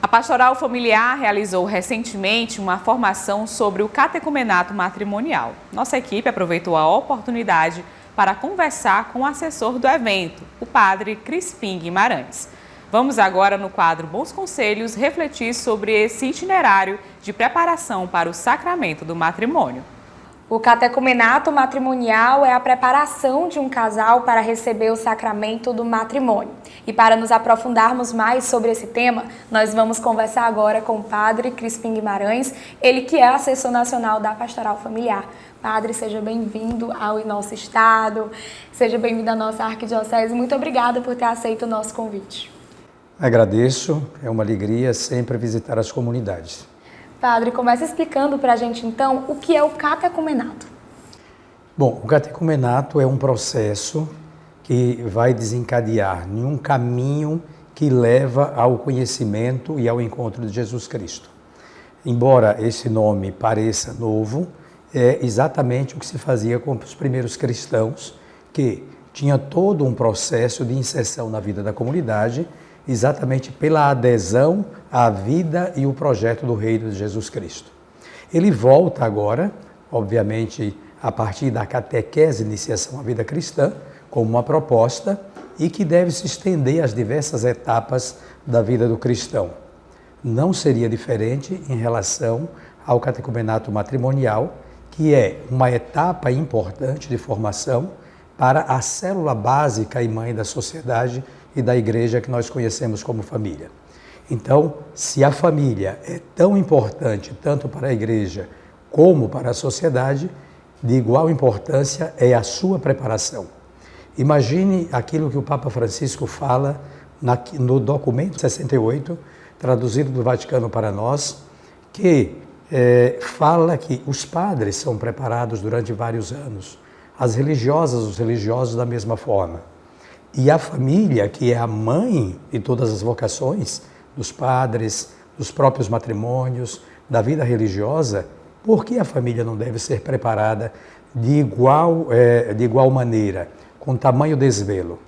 A Pastoral Familiar realizou recentemente uma formação sobre o catecumenato matrimonial. Nossa equipe aproveitou a oportunidade para conversar com o assessor do evento, o padre Crispim Guimarães. Vamos agora, no quadro Bons Conselhos, refletir sobre esse itinerário de preparação para o sacramento do matrimônio. O catecumenato matrimonial é a preparação de um casal para receber o sacramento do matrimônio. E para nos aprofundarmos mais sobre esse tema, nós vamos conversar agora com o padre Crispim Guimarães, ele que é assessor nacional da Pastoral Familiar. Padre, seja bem-vindo ao nosso estado, seja bem-vindo à nossa arquidiocese. Muito obrigada por ter aceito o nosso convite. Agradeço, é uma alegria sempre visitar as comunidades. Padre, começa explicando para a gente, então, o que é o catecumenato. Bom, o catecumenato é um processo que vai desencadear em um caminho que leva ao conhecimento e ao encontro de Jesus Cristo. Embora esse nome pareça novo, é exatamente o que se fazia com os primeiros cristãos, que tinha todo um processo de inserção na vida da comunidade, exatamente pela adesão à vida e o projeto do reino de Jesus Cristo. Ele volta agora, obviamente, a partir da catequese, iniciação à vida cristã, como uma proposta e que deve se estender às diversas etapas da vida do cristão. Não seria diferente em relação ao catecumenato matrimonial, que é uma etapa importante de formação para a célula básica e mãe da sociedade e da igreja que nós conhecemos como família. Então, se a família é tão importante tanto para a igreja como para a sociedade, de igual importância é a sua preparação. Imagine aquilo que o Papa Francisco fala no documento 68, traduzido do Vaticano para nós, que fala que os padres são preparados durante vários anos, as religiosas, os religiosos da mesma forma. E a família, que é a mãe de todas as vocações, dos padres, dos próprios matrimônios, da vida religiosa, por que a família não deve ser preparada de igual maneira, com tamanho desvelo?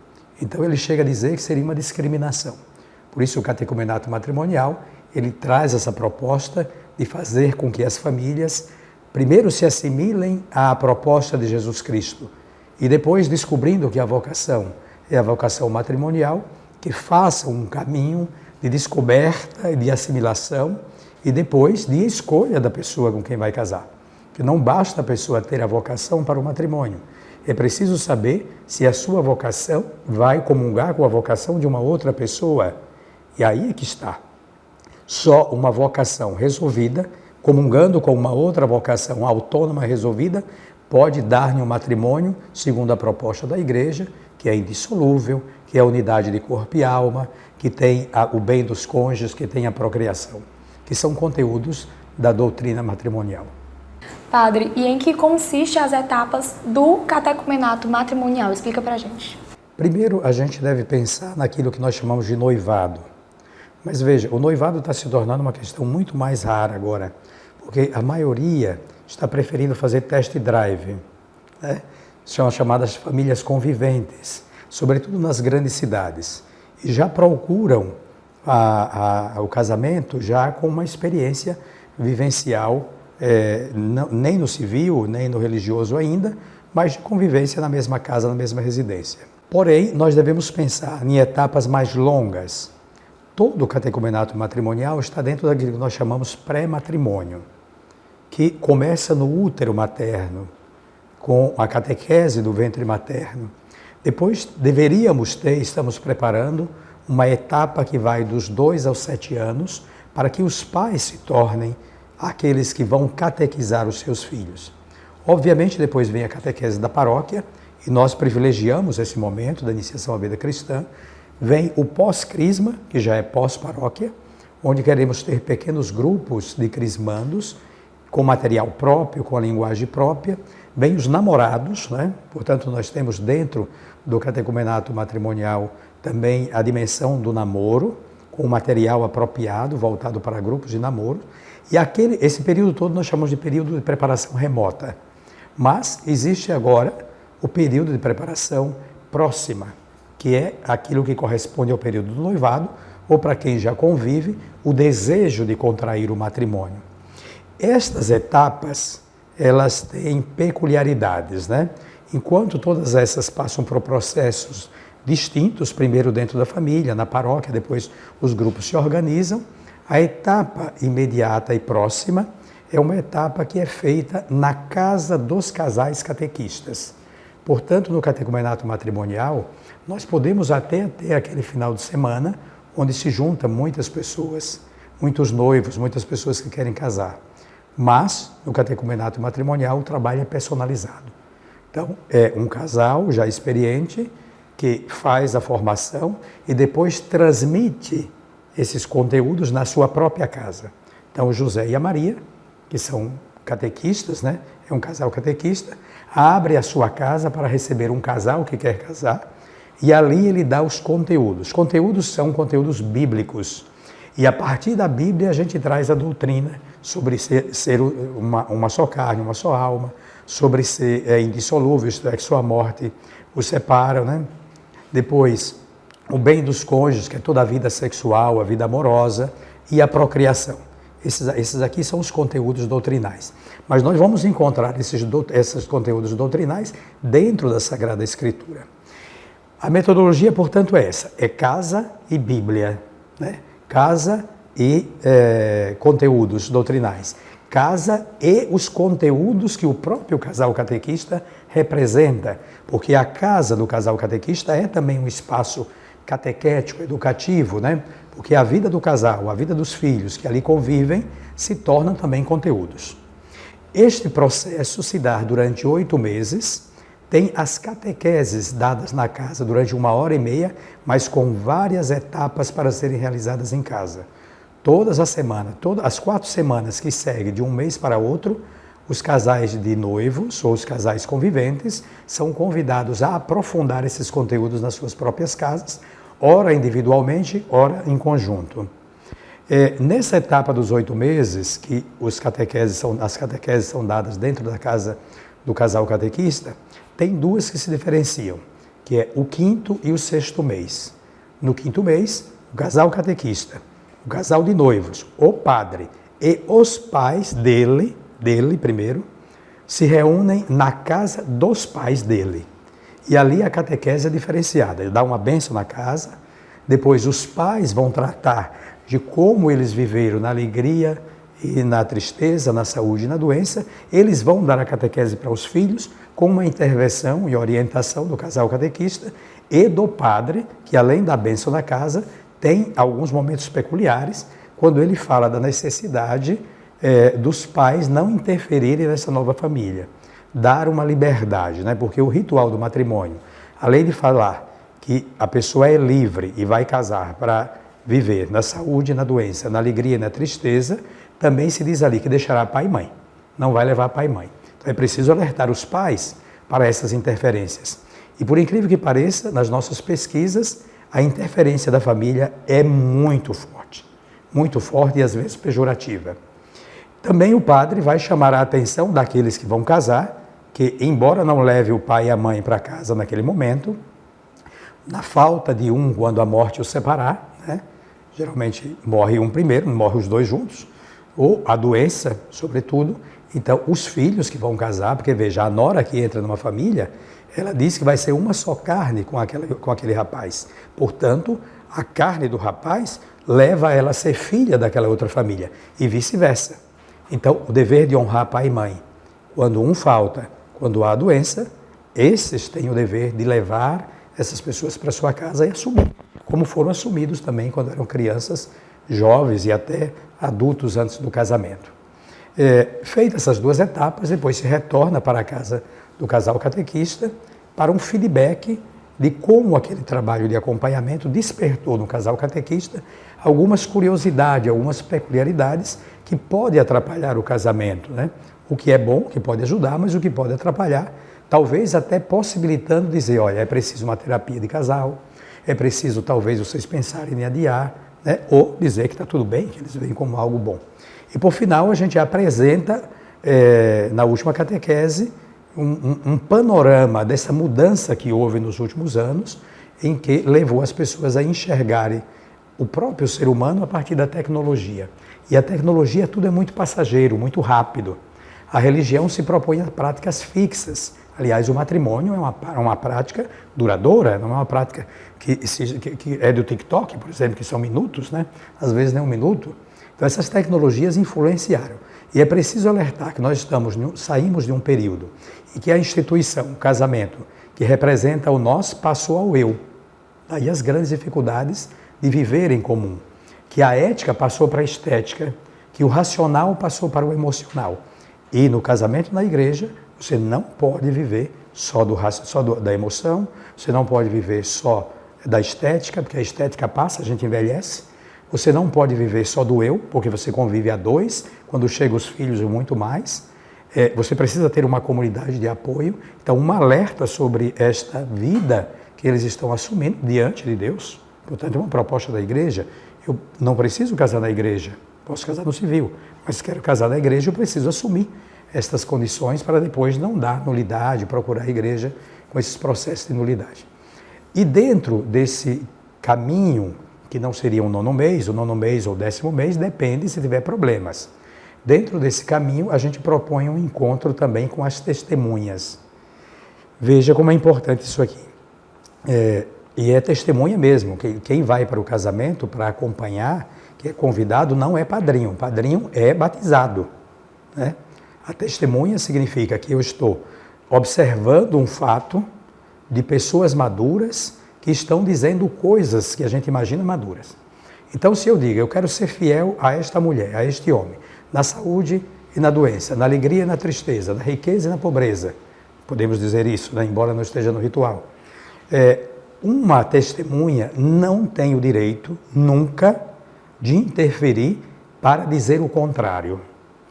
Então ele chega a dizer que seria uma discriminação. Por isso o catecumenato matrimonial, ele traz essa proposta de fazer com que as famílias primeiro se assimilem à proposta de Jesus Cristo e depois, descobrindo que a vocação é a vocação matrimonial, que façam um caminho de descoberta e de assimilação e depois de escolha da pessoa com quem vai casar. Que não basta a pessoa ter a vocação para o matrimônio, é preciso saber se a sua vocação vai comungar com a vocação de uma outra pessoa. E aí é que está. Só uma vocação resolvida, comungando com uma outra vocação autônoma resolvida, pode dar-lhe um matrimônio, segundo a proposta da Igreja, que é indissolúvel, que é a unidade de corpo e alma, que tem o bem dos cônjuges, que tem a procriação, que são conteúdos da doutrina matrimonial. Padre, e em que consistem as etapas do catecumenato matrimonial? Explica pra gente. Primeiro, a gente deve pensar naquilo que nós chamamos de noivado. Mas veja, o noivado está se tornando uma questão muito mais rara agora, porque a maioria está preferindo fazer test drive, né? São as chamadas famílias conviventes, sobretudo nas grandes cidades, e já procuram o casamento já com uma experiência vivencial, nem no civil, nem no religioso ainda, mas de convivência na mesma casa, na mesma residência. Porém, nós devemos pensar em etapas mais longas. Todo o catecumenato matrimonial está dentro daquilo que nós chamamos pré-matrimônio, que começa no útero materno, com a catequese do ventre materno. Depois estamos preparando uma etapa que vai dos 2 aos 7 anos, para que os pais se tornem aqueles que vão catequizar os seus filhos. Obviamente, depois vem a catequese da paróquia, e nós privilegiamos esse momento da iniciação à vida cristã. Vem o pós-crisma, que já é pós-paróquia, onde queremos ter pequenos grupos de crismandos, com material próprio, com a linguagem própria. Vem os namorados, né? Portanto, nós temos dentro do catecumenato matrimonial também a dimensão do namoro, com material apropriado, voltado para grupos de namoro. E esse período todo nós chamamos de período de preparação remota. Mas existe agora o período de preparação próxima, que é aquilo que corresponde ao período do noivado, ou para quem já convive, o desejo de contrair o matrimônio. Estas etapas, elas têm peculiaridades, né? Enquanto todas essas passam por processos distintos, primeiro dentro da família, na paróquia, depois os grupos se organizam, a etapa imediata e próxima é uma etapa que é feita na casa dos casais catequistas. Portanto, no catecumenato matrimonial, nós podemos até ter aquele final de semana onde se juntam muitas pessoas, muitos noivos, muitas pessoas que querem casar. Mas, no catecumenato matrimonial, o trabalho é personalizado. Então, é um casal já experiente que faz a formação e depois transmite esses conteúdos na sua própria casa. Então, o José e a Maria, que são catequistas, né? É um casal catequista, abre a sua casa para receber um casal que quer casar e ali ele dá os conteúdos. Os conteúdos são conteúdos bíblicos e a partir da Bíblia a gente traz a doutrina sobre ser uma só carne, uma só alma, sobre ser indissolúvel, isto é, que sua morte os separa, né? Depois, o bem dos cônjuges, que é toda a vida sexual, a vida amorosa e a procriação. Esses aqui são os conteúdos doutrinais. Mas nós vamos encontrar esses conteúdos doutrinais dentro da Sagrada Escritura. A metodologia, portanto, é essa. É casa e Bíblia, né? Casa e conteúdos doutrinais. Casa e os conteúdos que o próprio casal catequista representa. Porque a casa do casal catequista é também um espaço catequético, educativo, né? Porque a vida do casal, a vida dos filhos que ali convivem, se tornam também conteúdos. Este processo se dá durante 8 meses, tem as catequeses dadas na casa durante 1h30, mas com várias etapas para serem realizadas em casa. Todas as semanas, as 4 semanas que seguem de um mês para outro, os casais de noivos ou os casais conviventes são convidados a aprofundar esses conteúdos nas suas próprias casas, ora individualmente, ora em conjunto. Nessa etapa dos 8 meses, que as catequeses são dadas dentro da casa do casal catequista, tem 2 que se diferenciam, que é o 5º e o 6º mês. No 5º mês, o casal catequista, o casal de noivos, o padre e os pais dele primeiro, se reúnem na casa dos pais dele. E ali a catequese é diferenciada. Ele dá uma bênção na casa, depois os pais vão tratar de como eles viveram na alegria e na tristeza, na saúde e na doença. Eles vão dar a catequese para os filhos com uma intervenção e orientação do casal catequista e do padre, que além da bênção na casa, tem alguns momentos peculiares, quando ele fala da necessidade dos pais não interferirem nessa nova família, dar uma liberdade, né? Porque o ritual do matrimônio, além de falar que a pessoa é livre e vai casar para viver na saúde e na doença, na alegria e na tristeza, também se diz ali que deixará pai e mãe, não vai levar pai e mãe. Então é preciso alertar os pais para essas interferências. E por incrível que pareça, nas nossas pesquisas, a interferência da família é muito forte e às vezes pejorativa. Também o padre vai chamar a atenção daqueles que vão casar, que embora não leve o pai e a mãe para casa naquele momento, na falta de um quando a morte os separar, né? Geralmente morre um primeiro, não morre os 2 juntos, ou a doença, sobretudo. Então, os filhos que vão casar, porque veja, a nora que entra numa família, ela diz que vai ser uma só carne com aquele rapaz. Portanto, a carne do rapaz leva ela a ser filha daquela outra família e vice-versa. Então, o dever de honrar pai e mãe. Quando um falta, quando há doença, esses têm o dever de levar essas pessoas para sua casa e assumir, como foram assumidos também quando eram crianças, jovens e até adultos antes do casamento. Feitas essas 2 etapas, depois se retorna para a casa do casal catequista para um feedback de como aquele trabalho de acompanhamento despertou no casal catequista algumas curiosidades, algumas peculiaridades que podem atrapalhar o casamento, né? O que é bom, que pode ajudar, mas o que pode atrapalhar, talvez até possibilitando dizer, olha, é preciso uma terapia de casal, é preciso talvez vocês pensarem em adiar, né? Ou dizer que está tudo bem, que eles veem como algo bom. E por final a gente apresenta, na última catequese, um panorama dessa mudança que houve nos últimos anos, em que levou as pessoas a enxergarem o próprio ser humano a partir da tecnologia. E a tecnologia tudo é muito passageiro, muito rápido. A religião se propõe a práticas fixas. Aliás, o matrimônio é uma prática duradoura, não é uma prática que é do TikTok, por exemplo, que são minutos, né? Às vezes nem um minuto. Então essas tecnologias influenciaram. E é preciso alertar que nós saímos de um período em que a instituição, o casamento, que representa o nós, passou ao eu. Daí as grandes dificuldades de viver em comum. Que a ética passou para a estética, que o racional passou para o emocional. E no casamento na igreja, você não pode viver só da emoção, você não pode viver só da estética, porque a estética passa, a gente envelhece. Você não pode viver só do eu, porque você convive a dois, quando chegam os filhos muito mais. Você precisa ter uma comunidade de apoio. Então, um alerta sobre esta vida que eles estão assumindo diante de Deus. Portanto, é uma proposta da igreja. Eu não preciso casar na igreja, posso casar no civil, mas se quero casar na igreja, eu preciso assumir estas condições para depois não dar nulidade, procurar a igreja com esses processos de nulidade. E dentro desse caminho, que não seria o nono mês ou o 10º mês, depende se tiver problemas. Dentro desse caminho, a gente propõe um encontro também com as testemunhas. Veja como é importante isso aqui. E é testemunha mesmo. Quem vai para o casamento para acompanhar, que é convidado, não é padrinho. Padrinho é batizado, né? A testemunha significa que eu estou observando um fato de pessoas maduras que estão dizendo coisas que a gente imagina maduras. Então, se eu digo, eu quero ser fiel a esta mulher, a este homem, na saúde e na doença, na alegria e na tristeza, na riqueza e na pobreza, podemos dizer isso, né? Embora não esteja no ritual. Uma testemunha não tem o direito, nunca, de interferir para dizer o contrário,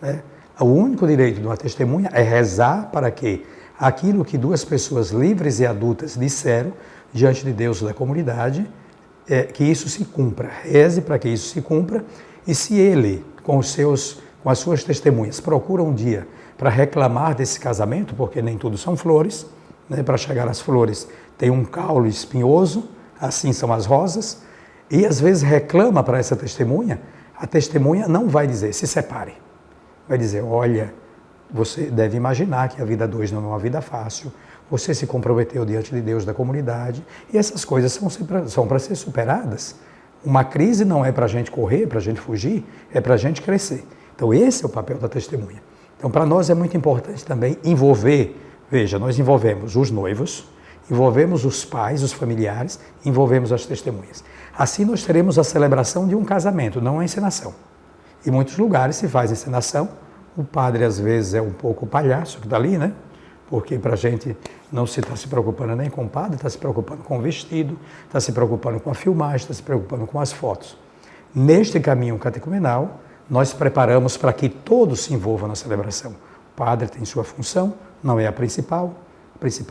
né? O único direito de uma testemunha é rezar para que aquilo que duas pessoas livres e adultas disseram diante de Deus da comunidade, que isso se cumpra. Reze para que isso se cumpra, e se ele, com as suas testemunhas, procura um dia para reclamar desse casamento, porque nem tudo são flores, né? Para chegar às flores tem um caule espinhoso, assim são as rosas, e às vezes reclama para essa testemunha, a testemunha não vai dizer, se separe. Vai dizer, olha, você deve imaginar que a vida a dois não é uma vida fácil, você se comprometeu diante de Deus da comunidade, e essas coisas são para ser superadas. Uma crise não é para a gente correr, para a gente fugir, é para a gente crescer. Então esse é o papel da testemunha. Então para nós é muito importante também envolver, veja, nós envolvemos os noivos, envolvemos os pais, os familiares, envolvemos as testemunhas. Assim nós teremos a celebração de um casamento, não a encenação. Em muitos lugares se faz encenação, o padre às vezes é um pouco o palhaço que está ali, né? Porque para a gente não se está se preocupando nem com o padre, está se preocupando com o vestido, está se preocupando com a filmagem, está se preocupando com as fotos. Neste caminho catecumenal, nós preparamos para que todos se envolvam na celebração. O padre tem sua função, não é a principal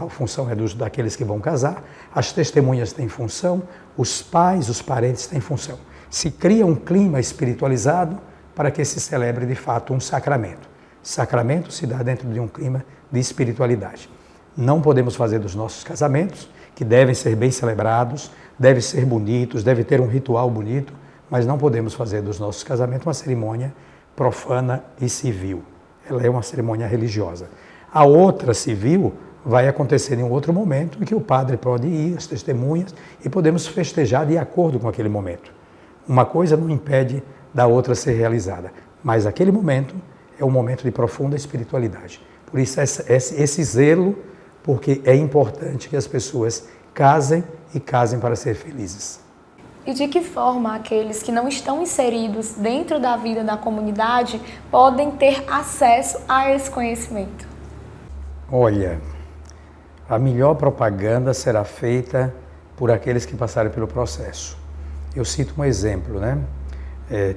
função é daqueles que vão casar, as testemunhas têm função, os pais, os parentes têm função. Se cria um clima espiritualizado para que se celebre de fato um sacramento. Sacramento se dá dentro de um clima de espiritualidade. Não podemos fazer dos nossos casamentos, que devem ser bem celebrados, devem ser bonitos, devem ter um ritual bonito, mas não podemos fazer dos nossos casamentos uma cerimônia profana e civil. Ela é uma cerimônia religiosa. A outra, civil, vai acontecer em um outro momento em que o padre pode ir, as testemunhas, e podemos festejar de acordo com aquele momento. Uma coisa não impede da outra ser realizada, mas aquele momento é um momento de profunda espiritualidade. Por isso esse zelo, porque é importante que as pessoas casem e casem para ser felizes. E de que forma aqueles que não estão inseridos dentro da vida da comunidade podem ter acesso a esse conhecimento? Olha, a melhor propaganda será feita por aqueles que passarem pelo processo. Eu cito um exemplo, né?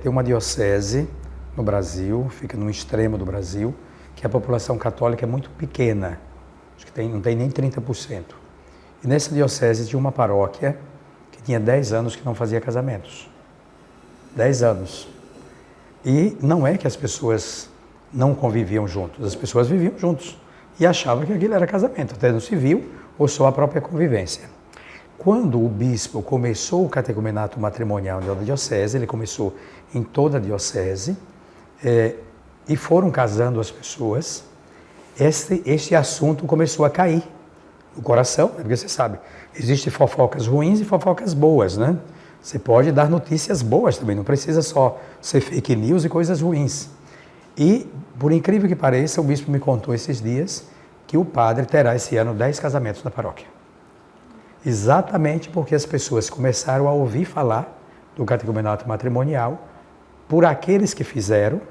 Tem uma diocese no Brasil, fica no extremo do Brasil, que a população católica é muito pequena, acho que não tem nem 30%. E nessa diocese tinha uma paróquia que tinha 10 anos que não fazia casamentos. 10 anos. E não é que as pessoas não conviviam juntos, as pessoas viviam juntos e achavam que aquilo era casamento, até no civil ou só a própria convivência. Quando o bispo começou o catecumenato matrimonial da diocese, ele começou em toda a diocese, e foram casando as pessoas, este assunto começou a cair no coração, porque você sabe, existem fofocas ruins e fofocas boas, né? Você pode dar notícias boas também, não precisa só ser fake news e coisas ruins. E, por incrível que pareça, o bispo me contou esses dias que o padre terá esse ano 10 casamentos na paróquia. Exatamente porque as pessoas começaram a ouvir falar do catecumenato matrimonial por aqueles que fizeram,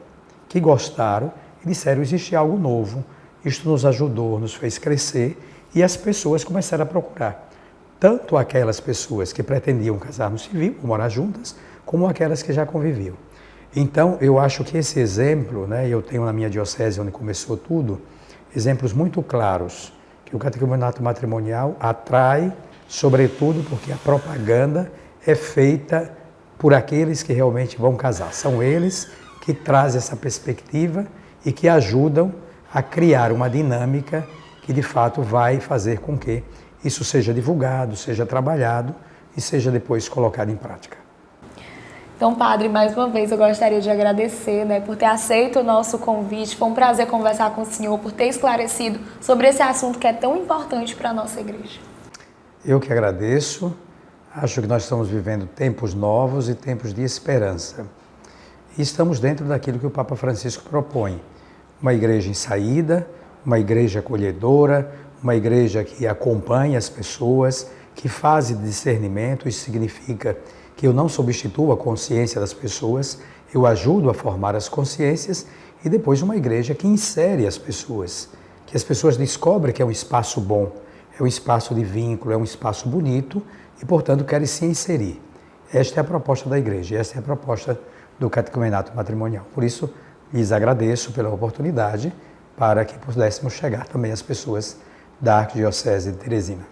que gostaram e disseram: existe algo novo, isto nos ajudou, nos fez crescer, e as pessoas começaram a procurar. Tanto aquelas pessoas que pretendiam casar no civil, morar juntas, como aquelas que já conviviam. Então, eu acho que esse exemplo, né, eu tenho na minha diocese, onde começou tudo, exemplos muito claros, que o catecumenato matrimonial atrai, sobretudo porque a propaganda é feita por aqueles que realmente vão casar. São eles que trazem essa perspectiva e que ajudam a criar uma dinâmica que de fato vai fazer com que isso seja divulgado, seja trabalhado e seja depois colocado em prática. Então, padre, mais uma vez eu gostaria de agradecer, por ter aceito o nosso convite. Foi um prazer conversar com o senhor, por ter esclarecido sobre esse assunto que é tão importante para a nossa igreja. Eu que agradeço. Acho que nós estamos vivendo tempos novos e tempos de esperança. E estamos dentro daquilo que o Papa Francisco propõe. Uma igreja em saída, uma igreja acolhedora, uma igreja que acompanha as pessoas, que faz discernimento. Isso significa que eu não substituo a consciência das pessoas, eu ajudo a formar as consciências, e depois uma igreja que insere as pessoas, que as pessoas descobrem que é um espaço bom, é um espaço de vínculo, é um espaço bonito e, portanto, querem se inserir. Esta é a proposta da igreja, esta é a proposta do catecumenato matrimonial. Por isso, lhes agradeço pela oportunidade para que pudéssemos chegar também às pessoas da Arquidiocese de Teresina.